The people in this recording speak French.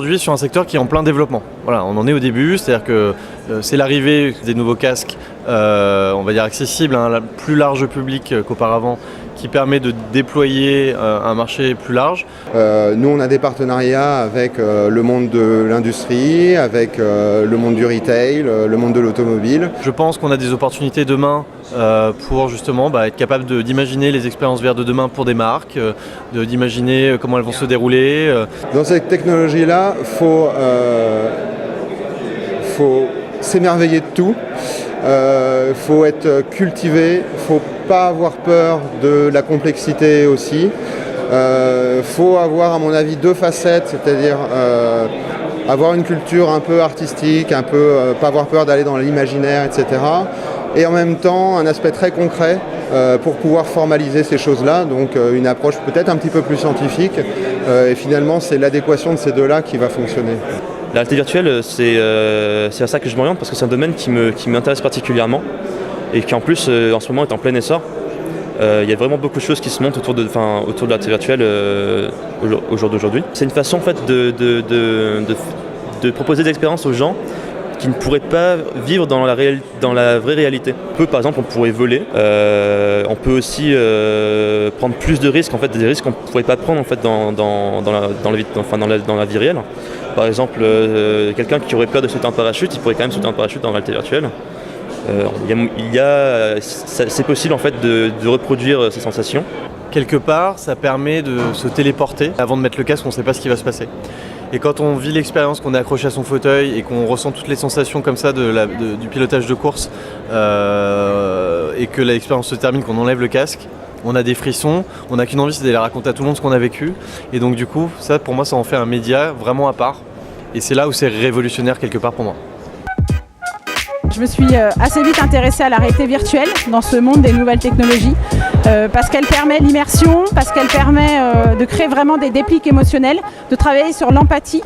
aujourd'hui sur un secteur qui est en plein développement. Voilà, on en est au début, c'est-à-dire que c'est l'arrivée des nouveaux casques, on va dire accessibles à un plus large public qu'auparavant, qui permet de déployer un marché plus large. Nous, on a des partenariats avec le monde de l'industrie, avec le monde du retail, le monde de l'automobile. Je pense qu'on a des opportunités demain pour justement être capable d'imaginer les expériences VR de demain pour des marques, d'imaginer comment elles vont se dérouler. Dans cette technologie-là, faut s'émerveiller de tout. Faut être cultivé, faut pas avoir peur de la complexité aussi. Faut avoir, à mon avis, deux facettes, c'est-à-dire avoir une culture un peu artistique, pas avoir peur d'aller dans l'imaginaire, etc. Et en même temps, un aspect très concret pour pouvoir formaliser ces choses-là, donc une approche peut-être un petit peu plus scientifique. Et finalement, c'est l'adéquation de ces deux-là qui va fonctionner. La réalité virtuelle, c'est à ça que je m'oriente parce que c'est un domaine qui m'intéresse particulièrement et qui en plus en ce moment est en plein essor. Il y a vraiment beaucoup de choses qui se montent autour de la réalité virtuelle au jour d'aujourd'hui. C'est une façon en fait de proposer des expériences aux gens qui ne pourraient pas vivre dans la vraie réalité. Par exemple, on pourrait voler, on peut aussi prendre plus de risques, en fait, des risques qu'on ne pourrait pas prendre en fait, dans la vie réelle. Par exemple, quelqu'un qui aurait peur de sauter en parachute, il pourrait quand même sauter en parachute dans la réalité virtuelle. C'est possible en fait, de reproduire ces sensations. Quelque part, ça permet de se téléporter. Avant de mettre le casque, on ne sait pas ce qui va se passer. Et quand on vit l'expérience, qu'on est accroché à son fauteuil et qu'on ressent toutes les sensations comme ça du pilotage de course et que l'expérience se termine, qu'on enlève le casque, on a des frissons, on n'a qu'une envie, c'est d'aller raconter à tout le monde ce qu'on a vécu. Et donc du coup, ça pour moi, ça en fait un média vraiment à part. Et c'est là où c'est révolutionnaire quelque part pour moi. Je me suis assez vite intéressée à la réalité virtuelle dans ce monde des nouvelles technologies parce qu'elle permet l'immersion, parce qu'elle permet de créer vraiment des déclics émotionnels, de travailler sur l'empathie.